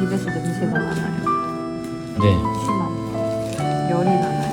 입에서 냄새가 나나요? 네. 심한 열이 나나요?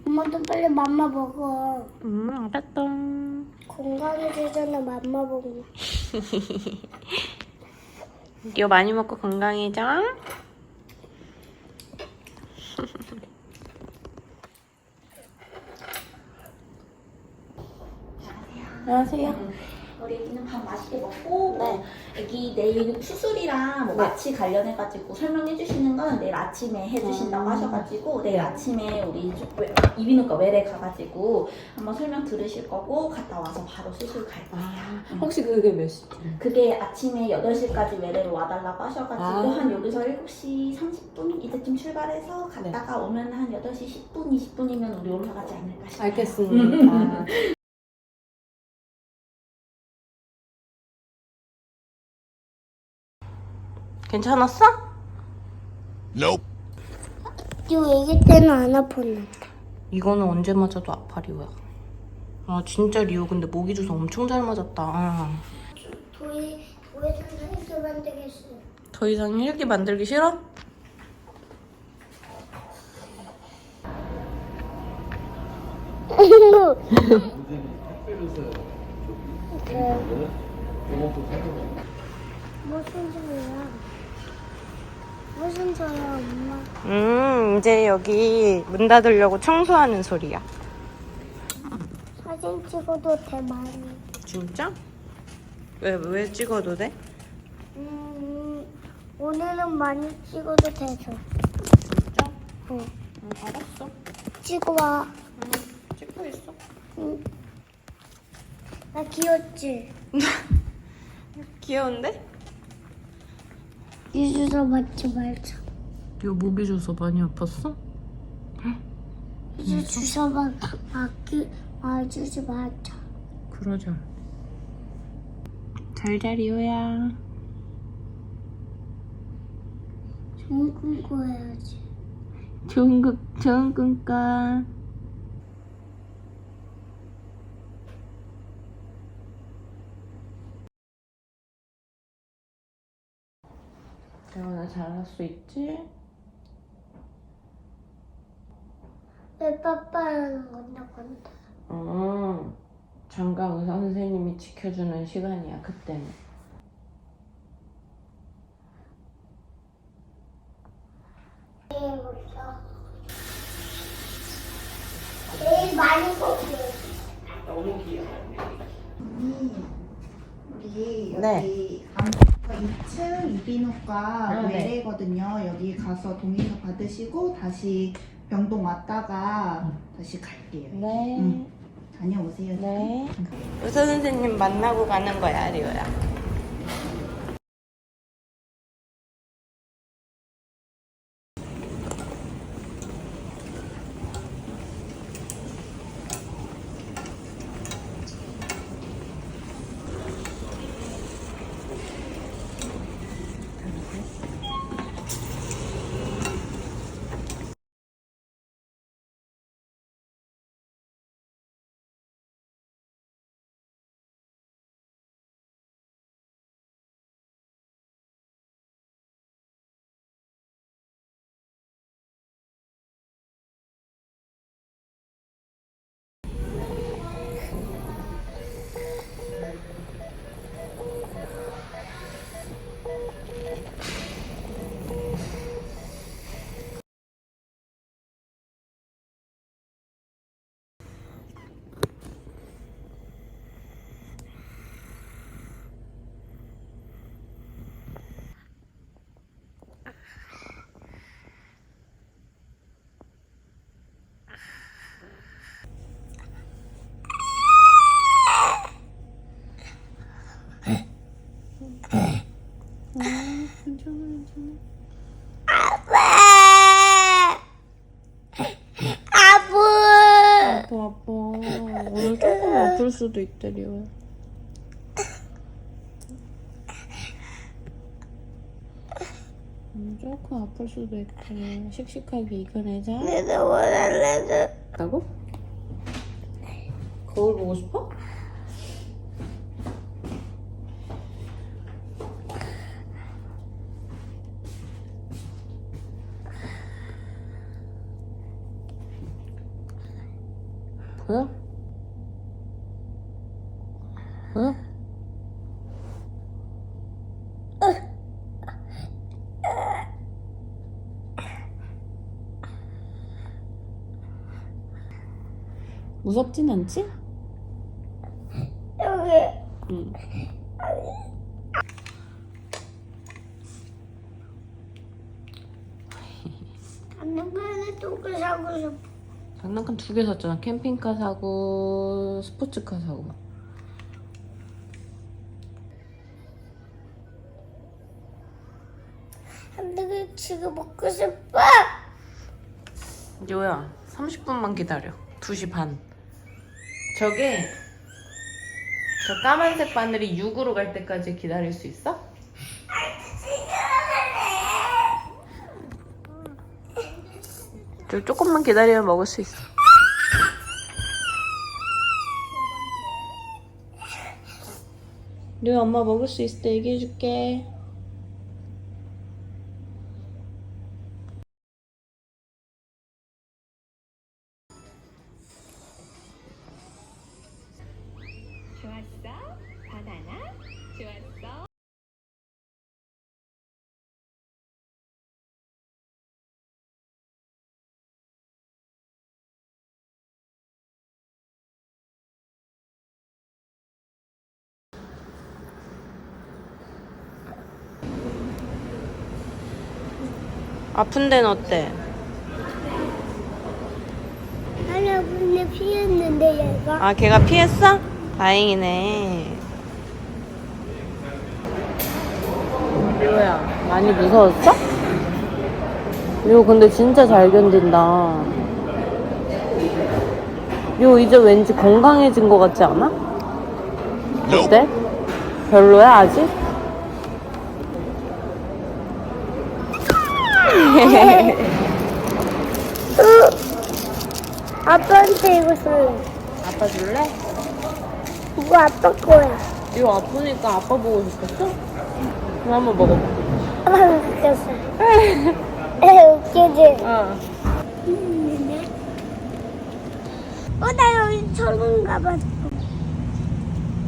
엄마도 빨리 맘마 먹어. 알았다. 건강해지잖아, 맘마 먹으면. 이거 많이 먹고 건강해져. 안녕하세요. 우리 애기는 밥 맛있게 먹고 애기 내일 수술이랑 뭐 마취 관련해가지고 설명해 주시는 건 내일 아침에 해주신다고 하셔가지고 내일 아침에 우리 이비인후과 외래 가가지고 한번 설명 들으실 거고 갔다 와서 바로 수술 갈 거예요. 혹시 그게 몇 시지? 그게 아침에 8시까지 외래로 와달라고 하셔가지고 한 여기서 7시 30분 이때쯤 출발해서 갔다가 오면 한 8시 10분, 20분이면 우리 올라가지 않을까 싶어요. 알겠습니다. 괜찮았어? 이거 애기 때는 안 아팠는데. 이거는 언제 맞아도 아파, 리오야. 아 진짜 리오 근데 모기 주사 엄청 잘 맞았다. 도에서 이렇게 만들겠어. 더 이상 힐기 만들기 싫어? 무슨 소리야? 무슨 소리야, 엄마? 이제 여기 문 닫으려고 청소하는 소리야. 사진 찍어도 돼, 많이. 진짜? 왜 찍어도 돼? 오늘은 많이 찍어도 돼서. 진짜? 응. 알았어. 찍어와. 찍고 있어. 응. 나 귀엽지? 귀여운데? 유주서 맞지 말자. 리오 모기 주사 많이 아팠어? 유주 주서만 맞주지 말자. 그러자. 잘자 리오야. 좋은 꿈 꿔야지. 좋은 꿈 꿔. 재원아 잘할 수 있지? 왜 빠빠하는 건데? 장강 의사 선생님이 지켜주는 시간이야 그때는. 내일 많이 먹게. 너무 귀여워. 우리 네. 여기 안과 2층 이비인후과 네. 외래거든요. 여기 가서 동의서 받으시고 다시 병동 왔다가 다시 갈게요. 네. 다녀오세요. 네. 의사 선생님 만나고 가는 거야 리오야. 오늘 조금 아플 수도 있대, 리오야. 조금 아플 수도 있대. 씩씩하게 이겨내자. 내가 원할래. 라고? 거울 보고 싶어? 보여? 보여? 무섭진 않지? 여기. 응. 장난감에 똥을 사고 싶어. 장난감 2개 샀잖아. 캠핑카 사고 스포츠카 사고. 근데 지금 먹고 싶어. 리오야 30분만 기다려. 2시 반. 저게 저 까만색 바늘이 6으로 갈 때까지 기다릴 수 있어? 저 조금만 기다리면 먹을 수 있어. 리오 엄마 먹을 수 있을 때 얘기해줄게. 좋았어? 바나나? 좋았어? 아픈 데는 어때? 할아버지 피했는데 얘가. 아, 걔가 피했어? 다행이네. 리오야, 많이 무서웠어? 리오 근데 진짜 잘 견딘다. 리오 이제 왠지 건강해진 것 같지 않아? 어때? 별로야, 아직? 아빠한테 이거 줄래. 아빠 줄래? 이거 아빠 거야. 리오 아프니까 아빠 보고 싶었어? 그럼 한번 먹어봐. 아빠 웃겼어. 웃기지? 어. 나 여기 처음 가봤어.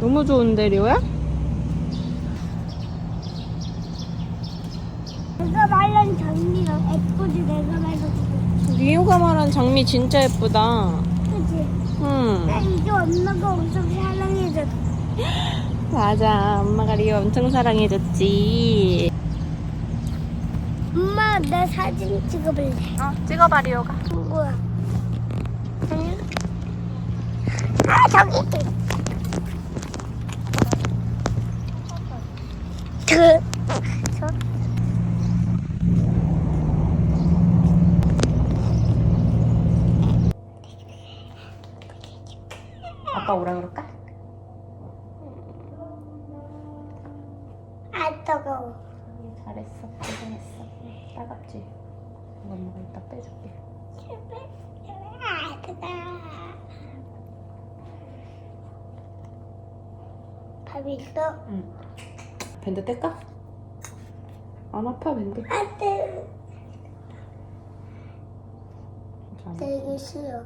너무 좋은데, 리오야? 내가 말한 장미가 예쁘지, 내가 말한. 리오가 말한 장미 진짜 예쁘다. 그치? 응. 나 이게 엄마가 엄청 사랑해줬어. 맞아. 엄마가 리오 엄청 사랑해줬지. 엄마, 나 사진 찍어볼래. 찍어봐, 리오가. 누구야? 아, 저기 있다. 저. 아빠 오라 그럴까? 아, 뜨거워. 잘했어. 고생했어. 따갑지? 엄마가 이따 빼줄게. 아, 뜨거. 밥 있어? 응. 밴드 뗄까? 안 아파, 밴드. 안 돼. 자, 되게 싫어.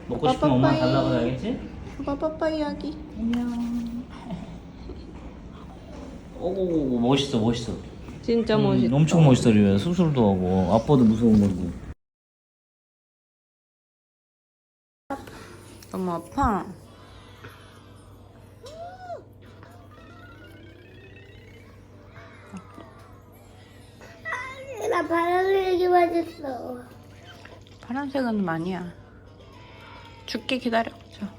먹고 싶으면 엄마 달라고 해야겠지? 빠빠빠 이야기. 오고 멋있어 멋있어. 진짜 멋있다. 엄청 멋있어. 리오야. 수술도 하고 아빠도 무서운 거고. 너무 아파. 나 바람이 맞았어. 파란색은 아니야. 죽게 기다려. 자.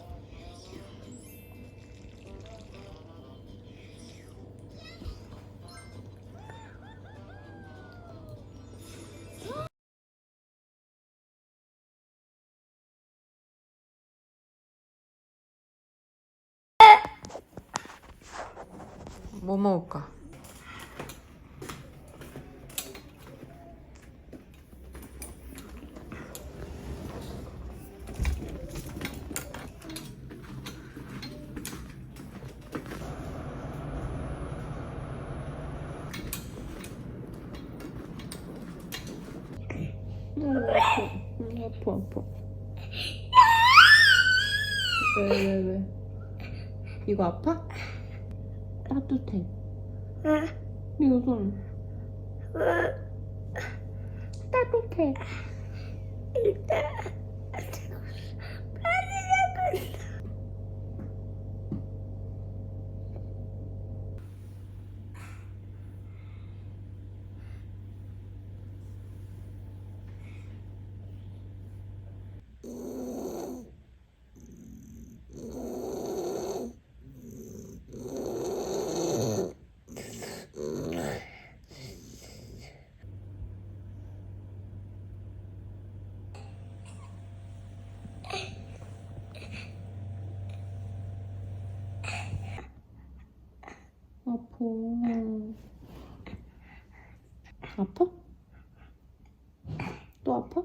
뭐 먹을까? 아파. 왜? 이거 아파? 따뜻해. 이거 손. 따뜻해. 아파? 또 아파?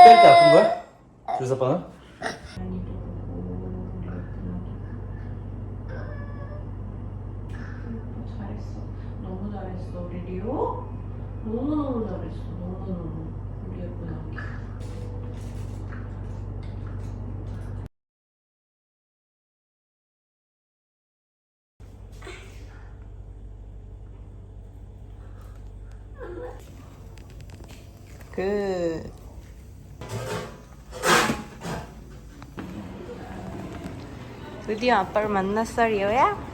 때릴 때 아픈 거야? 주사바는? 잘했어. 너무 잘했어. 우리 리오? 너무너무 잘했어. 너무너무. 우리 예쁜 아기. 드디어 아빠를 만났어, 리오야?